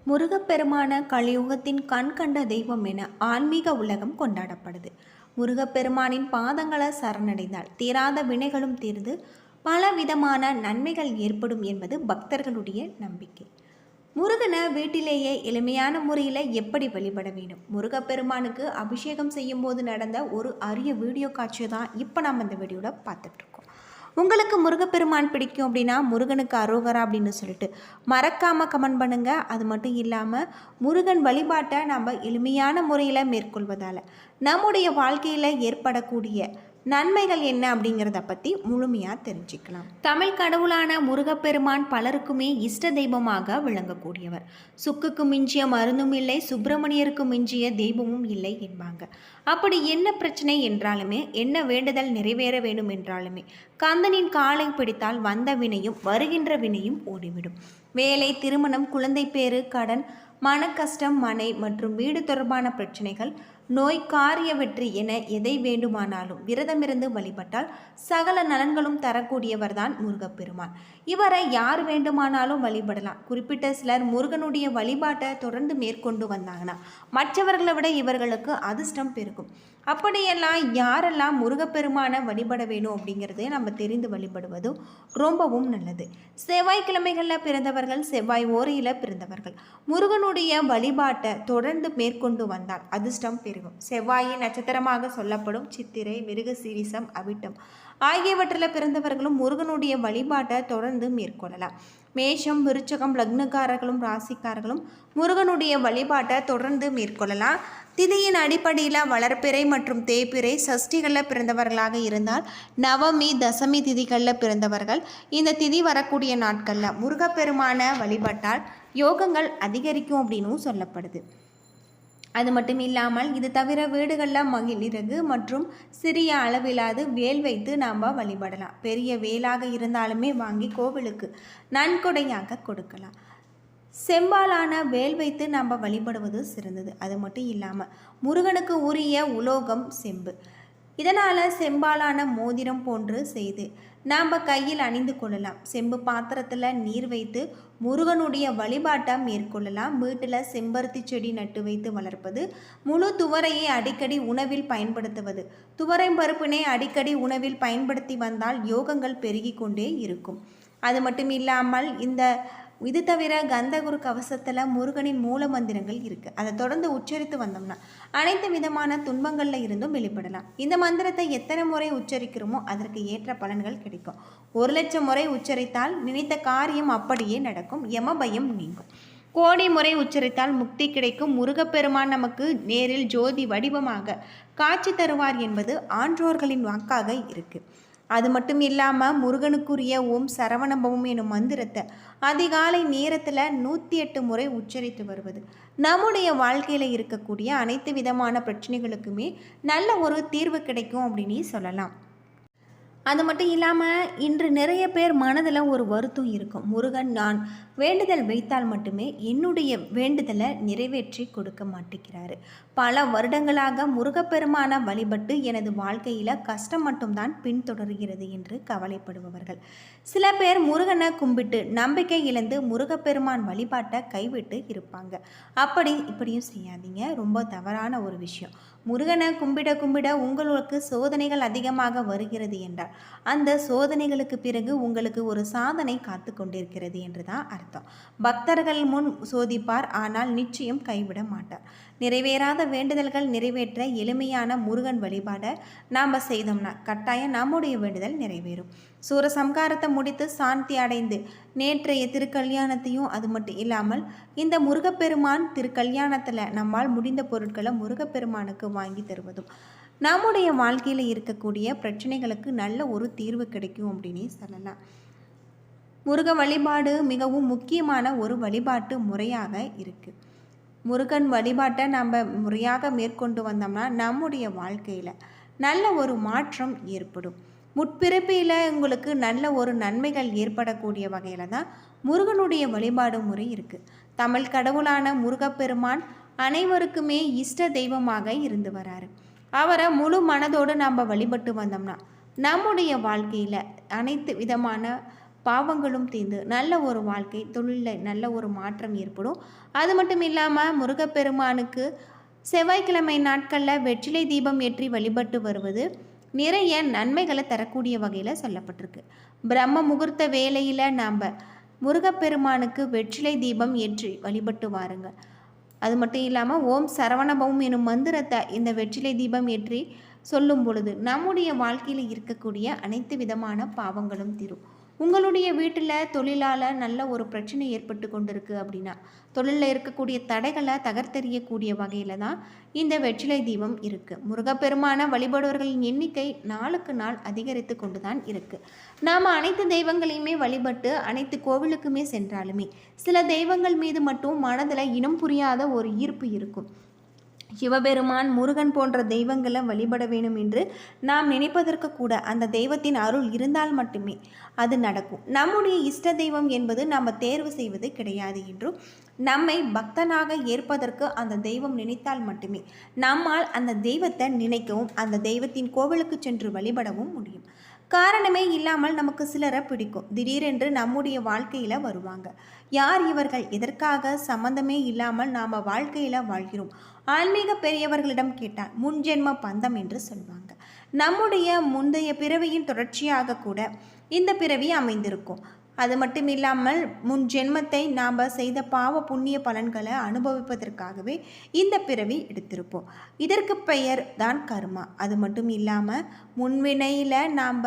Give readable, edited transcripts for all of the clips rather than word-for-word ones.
முருகப்பெருமான கலியுகத்தின் கண் கண்ட தெய்வம் என ஆன்மீக உலகம் கொண்டாடப்படுது. முருகப்பெருமானின் பாதங்களை சரணடைந்தால் தீராத வினைகளும் தீர்ந்து பல விதமான நன்மைகள் ஏற்படும் என்பது பக்தர்களுடைய நம்பிக்கை. முருகனை வீட்டிலேயே எளிமையான முறையில் எப்படி வழிபட வேண்டும்? முருகப்பெருமானுக்கு அபிஷேகம் செய்யும் போது நடந்த ஒரு அரிய வீடியோ காட்சியை தான் இப்போ நம்ம இந்த வீடியோவில் பார்த்துட்ருக்கோம். உங்களுக்கு முருகப்பெருமான் பிடிக்கும் அப்படின்னா முருகனுக்கு அரோகரா அப்படின்னு சொல்லிட்டு மறக்காமல் கமெண்ட் பண்ணுங்கள். அது மட்டும் இல்லாமல் முருகன் வழிபாட்டை நம்ம எளிமையான முறையில் மேற்கொள்வதால் நம்முடைய வாழ்க்கையில் ஏற்படக்கூடிய நன்மைகள் என்ன அப்படிங்கிறத பற்றி முழுமையாக தெரிஞ்சுக்கலாம். தமிழ் கடவுளான முருகப்பெருமான் பலருக்குமே இஷ்ட தெய்வமாக விளங்கக்கூடியவர். சுக்குக்கு மிஞ்சிய மருந்தும் இல்லை, சுப்பிரமணியருக்கு மிஞ்சிய தெய்வமும் இல்லை என்பாங்க. அப்படி என்ன பிரச்சனை என்றாலுமே, என்ன வேண்டுதல் நிறைவேற வேண்டும் என்றாலுமே கந்தனின் காலை பிடித்தால் வந்த வினையும் வருகின்ற வினையும் ஓடிவிடும். வேலை, திருமணம், குழந்தை பேறு, கடன், மன கஷ்டம், மனை மற்றும் வீடு தொடர்பான பிரச்சனைகள், நோய், காரிய வெற்றி என எதை வேண்டுமானாலும் விரதமிருந்து வழிபட்டால் சகல நலன்களும் தரக்கூடியவர்தான் முருகப்பெருமான். இவரை யார் வேண்டுமானாலும் வழிபடலாம். குறிப்பிட்ட சிலர் முருகனுடைய வழிபாட்டை தொடர்ந்து மேற்கொண்டு வந்தாங்கன்னா மற்றவர்களை விட இவர்களுக்கு அதிர்ஷ்டம் பெருகும். அப்படியெல்லாம் யாரெல்லாம் முருகப்பெருமானை வழிபட வேணும் அப்படிங்கிறது நம்ம தெரிந்து வழிபடுவதும் ரொம்பவும் நல்லது. செவ்வாய்க்கிழமைகளில் பிறந்தவர்கள், செவ்வாய் ஓரையில் பிறந்தவர்கள் முருகனுடைய வழிபாட்டை தொடர்ந்து மேற்கொண்டு வந்தால் அதிர்ஷ்டம் பெருகும். செவ்வாயின் நட்சத்திரமாக சொல்லப்படும் சித்திரை, மிருகசீரிசம், அவிட்டம் ஆகியவற்றில் பிறந்தவர்களும் முருகனுடைய வழிபாட்டை தொடர்ந்து மேற்கொள்ளலாம். மேஷம், விருச்சகம் லக்னக்காரர்களும் ராசிக்காரர்களும் முருகனுடைய வழிபாட்டை தொடர்ந்து மேற்கொள்ளலாம். திதியின் அடிப்படையில் வளர்ப்பிறை மற்றும் தேய்பிறை சஷ்டிகளில் பிறந்தவர்களாக இருந்தால் நவமி, தசமி திதிகளில் பிறந்தவர்கள் இந்த திதி வரக்கூடிய நாட்களில் முருகப்பெருமான வழிபட்டால் யோகங்கள் அதிகரிக்கும் அப்படின்னும் சொல்லப்படுது. அது மட்டும் இல்லாமல் இது தவிர வீடுகளில் மகிழிறகு மற்றும் சிறிய அளவிலாது வேல் வைத்து நாம் வழிபடலாம். பெரிய வேலாக இருந்தாலுமே வாங்கி கோவிலுக்கு நன்கொடையாக கொடுக்கலாம். செம்பாலான வேல் வைத்து நாம் வழிபடுவது சிறந்தது. அது மட்டும் இல்லாமல் முருகனுக்கு உரிய உலோகம் செம்பு. இதனால் செம்பாலான மோதிரம் போன்று செய்து நாம் கையில் அணிந்து கொள்ளலாம். செம்பு பாத்திரத்தில் நீர் வைத்து முருகனுடைய வழிபாட்டை மேற்கொள்ளலாம். வீட்டில் செம்பருத்தி செடி நட்டு வைத்து வளர்ப்பது, முழு துவரையை அடிக்கடி உணவில் பயன்படுத்துவது, துவரை பருப்பினை அடிக்கடி உணவில் பயன்படுத்தி வந்தால் யோகங்கள் பெருகி கொண்டே இருக்கும். அது மட்டும் இல்லாமல் இது தவிர கந்தகுரு கவசத்தில் முருகனின் மூல மந்திரங்கள் இருக்குது. அதை தொடர்ந்து உச்சரித்து வந்தோம்னா அனைத்து விதமான துன்பங்களில் இருந்தும் வெளிப்படலாம். இந்த மந்திரத்தை எத்தனை முறை உச்சரிக்கிறோமோ அதற்கு ஏற்ற பலன்கள் கிடைக்கும். 1,00,000 முறை உச்சரித்தால் நினைத்த காரியம் அப்படியே நடக்கும். யமபயம் நீங்கும். கோடி முறை உச்சரித்தால் முக்தி கிடைக்கும். முருகப்பெருமான் நமக்கு நேரில் ஜோதி வடிவமாக காட்சி தருவார் என்பது ஆன்றோர்களின் வாக்காக இருக்குது. அது மட்டும் இல்லாமல் முருகனுக்குரிய ஓம் சரவணபவம் எனும் மந்திரத்தை அதிகாலை நேரத்தில் 108 முறை உச்சரித்து வருவது நம்முடைய வாழ்க்கையில் இருக்கக்கூடிய அனைத்து விதமான பிரச்சனைகளுக்குமே நல்ல ஒரு தீர்வு கிடைக்கும் அப்படின்னு சொல்லலாம். அது மட்டும் இல்லாமல் இன்று நிறைய பேர் மனதில் ஒரு வருத்தம் இருக்கும். முருகன் நான் வேண்டுதல் வைத்தால் மட்டுமே என்னுடைய வேண்டுதலை நிறைவேற்றி கொடுக்க மாட்டேங்கிறாரு. பல வருடங்களாக முருகப்பெருமான வழிபட்டு எனது வாழ்க்கையில் கஷ்டம் மட்டும்தான் பின்தொடர்கிறது என்று கவலைப்படுபவர்கள் சில பேர் முருகனை கும்பிட்டு நம்பிக்கை இழந்து முருகப்பெருமான் வழிபாட்டை கைவிட்டு இருப்பாங்க. இப்படியும் செய்யாதீங்க. ரொம்ப தவறான ஒரு விஷயம். முருகனை கும்பிட கும்பிட உங்களுக்கு சோதனைகள் அதிகமாக வருகிறது என்றால் அந்த சோதனைகளுக்கு பிறகு உங்களுக்கு ஒரு சாதனை காத்து கொண்டிருக்கிறது என்று தான் அர்த்தம். பக்தர்கள் முன் சோதிப்பார், ஆனால் நிச்சயம் கைவிட மாட்டார். நிறைவேறாத வேண்டுதல்கள் நிறைவேற்ற எளிமையான முருகன் வழிபாடை நாம் செய்தோம்னா கட்டாயம் நம்முடைய வேண்டுதல் நிறைவேறும். சூரசம்காரத்தை முடித்து சாந்தி அடைந்து நேற்றைய திருக்கல்யாணத்தையும் அது மட்டும் இல்லாமல் இந்த முருகப்பெருமான் திருக்கல்யாணத்தில் நம்மால் முடிந்த பொருட்களை முருகப்பெருமானுக்கு வாங்கி தருவதும் நம்முடைய வாழ்க்கையில் இருக்கக்கூடிய பிரச்சனைகளுக்கு நல்ல ஒரு தீர்வு கிடைக்கும் அப்படின்னு சொல்லலாம். முருக வழிபாடு மிகவும் முக்கியமான ஒரு வழிபாட்டு முறையாக இருக்குது. முருகன் வழிபாட்டை நம்ம முறையாக மேற்கொண்டு வந்தோம்னா நம்முடைய வாழ்க்கையில் நல்ல ஒரு மாற்றம் ஏற்படும். முற்பிறப்பில் உங்களுக்கு நல்ல ஒரு நன்மைகள் ஏற்படக்கூடிய வகையில் தான் முருகனுடைய வழிபாடு முறை இருக்குது. தமிழ் கடவுளான முருகப்பெருமான் அனைவருக்குமே இஷ்ட தெய்வமாக இருந்து வராரு. அவரை முழு மனதோடு நம்ம வழிபட்டு வந்தோம்னா நம்முடைய வாழ்க்கையில் அனைத்து விதமான பாவங்களும் தீர்ந்து நல்ல ஒரு வாழ்க்கை, தொழிலில் நல்ல ஒரு மாற்றம் ஏற்படும். அது மட்டும் இல்லாமல் முருகப்பெருமானுக்கு செவ்வாய்க்கிழமை நாட்களில் வெற்றிலை தீபம் ஏற்றி வழிபட்டு வருவது நிறைய நன்மைகளை தரக்கூடிய வகையில் சொல்லப்பட்டிருக்கு. பிரம்ம முகூர்த்த வேளையில் நாம் முருகப்பெருமானுக்கு வெற்றிலை தீபம் ஏற்றி வழிபட்டு வாருங்கள். அது மட்டும் இல்லாமல் ஓம் சரவணபவம் எனும் மந்திரத்தை இந்த வெற்றிலை தீபம் ஏற்றி சொல்லும் பொழுது நம்முடைய வாழ்க்கையில் இருக்கக்கூடிய அனைத்து விதமான பாவங்களும் தீரும். உங்களுடைய வீட்டில் தொழிலால் நல்ல ஒரு பிரச்சனை ஏற்பட்டு கொண்டிருக்கு அப்படின்னா தொழிலில் இருக்கக்கூடிய தடைகளை தகர்த்தெறியக்கூடிய வகையில் தான் இந்த வெற்றிலை தீபம் இருக்குது. முருகப்பெருமான வழிபடுவர்களின் எண்ணிக்கை நாளுக்கு நாள் அதிகரித்து கொண்டு தான் இருக்குது. நாம் அனைத்து தெய்வங்களையுமே வழிபட்டு அனைத்து கோவிலுக்குமே சென்றாலுமே சில தெய்வங்கள் மீது மட்டும் மனதில் இனம் புரியாத ஒரு ஈர்ப்பு இருக்கும். சிவபெருமான், முருகன் போன்ற தெய்வங்களை வழிபட வேண்டும் என்று நாம் நினைப்பதற்கு கூட அந்த தெய்வத்தின் அருள் இருந்தால் மட்டுமே அது நடக்கும். நம்முடைய இஷ்ட தெய்வம் என்பது நாம் தேர்வு செய்வது கிடையாது என்றும் நம்மை பக்தனாக ஏற்பதற்கு அந்த தெய்வம் நினைத்தால் மட்டுமே நம்மால் அந்த தெய்வத்தை நினைக்கவும் அந்த தெய்வத்தின் கோவிலுக்கு சென்று வழிபடவும் முடியும். காரணமே இல்லாமல் நமக்கு சிலரை பிடிக்கும். திடீரென்று நம்முடைய வாழ்க்கையில் வருவாங்க. யார் இவர்கள்? எதற்காக சம்பந்தமே இல்லாமல் நாம் வாழ்க்கையில் வாழ்கிறோம். ஆன்மீக பெரியவர்களிடம் கேட்டால் முன்ஜென்ம பந்தம் என்று சொல்வாங்க. நம்முடைய முந்தைய பிறவியின் தொடர்ச்சியாக கூட இந்த பிறவி அமைந்திருக்கும். அது மட்டும் இல்லாமல் முன் ஜென்மத்தை நாம் செய்த பாவ புண்ணிய பலன்களை அனுபவிப்பதற்காகவே இந்த பிறவி எடுத்திருப்போம். இதற்கு பெயர் தான் கர்மா. அது மட்டும் இல்லாமல் முன்வினையில் நாம்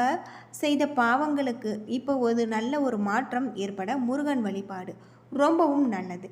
செய்த பாவங்களுக்கு இப்போ ஒரு நல்ல ஒரு மாற்றம் ஏற்பட முருகன் வழிபாடு ரொம்பவும் நல்லது.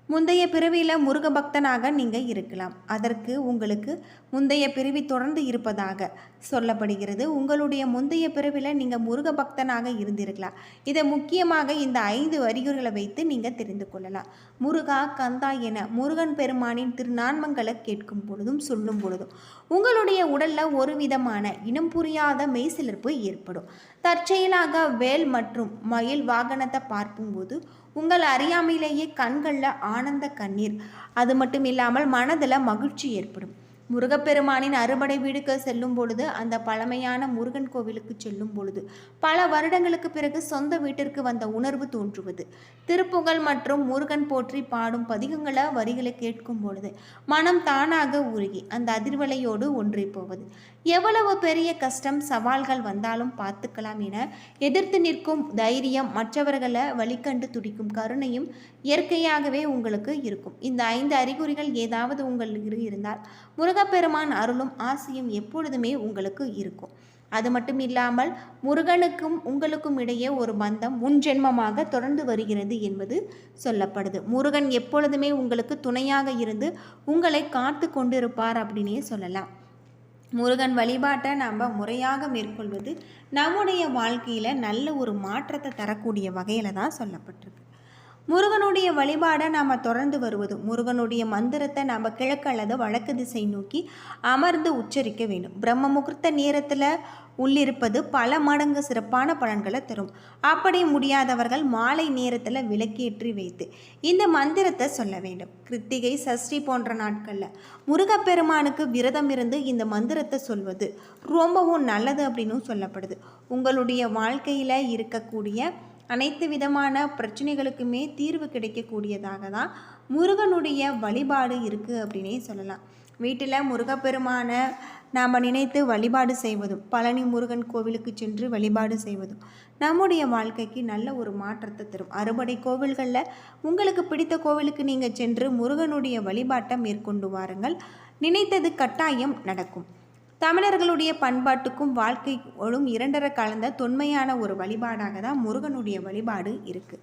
முந்தைய பிறவியில் முருக பக்தனாக நீங்கள் இருக்கலாம். அதற்கு உங்களுக்கு முந்தைய பிறவி தொடர்ந்து இருப்பதாக சொல்லப்படுகிறது. உங்களுடைய முந்தைய பிறவியில் நீங்கள் முருக பக்தனாக இருந்திருக்கலாம். இதை முக்கியமாக இந்த 5 அறிகுறிகளை வைத்து நீங்கள் தெரிந்து கொள்ளலாம். முருகா, கந்தா என முருகன் பெருமானின் திருநாமங்களை கேட்கும் பொழுதும் சொல்லும் பொழுதும் உங்களுடைய உடலில் ஒரு விதமான இனம் புரியாத மெய்சிலிர்ப்பு ஏற்படும். தற்செயலாக வேல் மற்றும் மயில் வாகனத்தை பார்க்கும்போது உங்கள் அறியாமையிலேயே கண்களில் ஆனந்த கண்ணீர், அது மட்டும் இல்லாமல் மனதில் மகிழ்ச்சி ஏற்படும். முருகப்பெருமானின் அறுபடை வீடுக்கு செல்லும் பொழுது, அந்த பழமையான முருகன் கோவிலுக்கு செல்லும் பொழுது பல வருடங்களுக்கு பிறகு சொந்த வீட்டிற்கு வந்த உணர்வு தோன்றுவது, திருப்புகழ் மற்றும் முருகன் போற்றி பாடும் பதிகங்களை வரிகளை கேட்கும் பொழுது மனம் தானாக உருகி அந்த அதிர்வலையோடு ஒன்றி போவது. எவ்வளவு பெரிய கஷ்டம் சவால்கள் வந்தாலும் பார்த்துக்கலாம் என எதிர்த்து நிற்கும் தைரியம், மற்றவர்களை வழிகண்டு துடிக்கும் கருணையும் இயற்கையாகவே உங்களுக்கு இருக்கும். இந்த 5 அறிகுறிகள் ஏதாவது உங்களுக்கு இருந்தால் முருகப்பெருமான் அருளும் ஆசையும் எப்பொழுதுமே உங்களுக்கு இருக்கும். அது மட்டும் இல்லாமல் முருகனுக்கும் உங்களுக்கும் இடையே ஒரு பந்தம் முன்ஜென்மமாக தொடர்ந்து வருகிறது என்பது சொல்லப்படுது. முருகன் எப்பொழுதுமே உங்களுக்கு துணையாக இருந்து உங்களை காத்து கொண்டிருப்பார் அப்படின்னே சொல்லலாம். முருகன் வழிபாட்டை நாம் முறையாக மேற்கொள்வது நம்முடைய வாழ்க்கையில் நல்ல ஒரு மாற்றத்தை தரக்கூடிய வகையில் தான் சொல்லப்பட்டிருக்கு. முருகனுடைய வழிபாடை நாம் தொடர்ந்து வருவது, முருகனுடைய மந்திரத்தை நாம் கிழக்கு அல்லது வடக்கு திசை நோக்கி அமர்ந்து உச்சரிக்க வேண்டும். பிரம்ம முகூர்த்த நேரத்தில் உள்ளிருப்பது பல மடங்கு சிறப்பான பலன்களை தரும். அப்படி முடியாதவர்கள் மாலை நேரத்தில் விளக்கேற்றி வைத்து இந்த மந்திரத்தை சொல்ல வேண்டும். கிருத்திகை, சஷ்டி போன்ற நாட்களில் முருகப்பெருமானுக்கு விரதம் இருந்து இந்த மந்திரத்தை சொல்வது ரொம்பவும் நல்லது அப்படின்னு சொல்லப்படுது. உங்களுடைய வாழ்க்கையில் இருக்கக்கூடிய அனைத்து விதமான பிரச்சனைகளுக்குமே தீர்வு கிடைக்கக்கூடியதாக தான் முருகனுடைய வழிபாடு இருக்குது அப்படின்னே சொல்லலாம். வீட்டில் முருகப்பெருமானை நாம் நினைத்து வழிபாடு செய்வதும், பழனி முருகன் கோவிலுக்கு சென்று வழிபாடு செய்வதும் நம்முடைய வாழ்க்கைக்கு நல்ல ஒரு மாற்றத்தை தரும். அறுபடை கோவில்களில் உங்களுக்கு பிடித்த கோவிலுக்கு நீங்கள் சென்று முருகனுடைய வழிபாட்டை மேற்கொண்டு வாருங்கள். நினைத்தது கட்டாயம் நடக்கும். தமிழர்களுடைய பண்பாட்டுக்கும் வாழ்க்கையோடும் இரண்டரை கலந்த தொன்மையான ஒரு வழிபாடாக தான் முருகனுடைய வழிபாடு இருக்குது.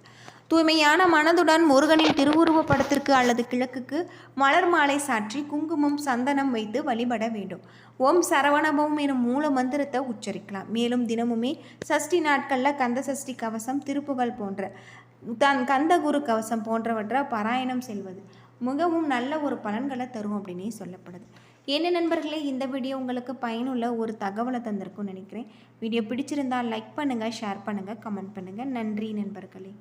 தூய்மையான மனதுடன் முருகனின் திருவுருவ படத்திற்கு அல்லது கிழக்குக்கு மலர் மாலை சாற்றி குங்குமம், சந்தனம் வைத்து வழிபட வேண்டும். ஓம் சரவணபவம் எனும் மூல மந்திரத்தை உச்சரிக்கலாம். மேலும் தினமுமே சஷ்டி நாட்களில் கந்த சஷ்டி கவசம், திருப்புகழ் போன்ற கந்தகுரு கவசம் போன்றவற்றை பாராயணம் செல்வது மிகவும் நல்ல ஒரு பலன்களை தரும் அப்படின்னே சொல்லப்படுது. என்ன நண்பர்களே, இந்த வீடியோ உங்களுக்கு பயனுள்ள ஒரு தகவலை தந்திருக்கும்னு நினைக்கிறேன். வீடியோ பிடிச்சிருந்தால் லைக் பண்ணுங்கள், ஷேர் பண்ணுங்கள், கமெண்ட் பண்ணுங்கள். நன்றி நண்பர்களே.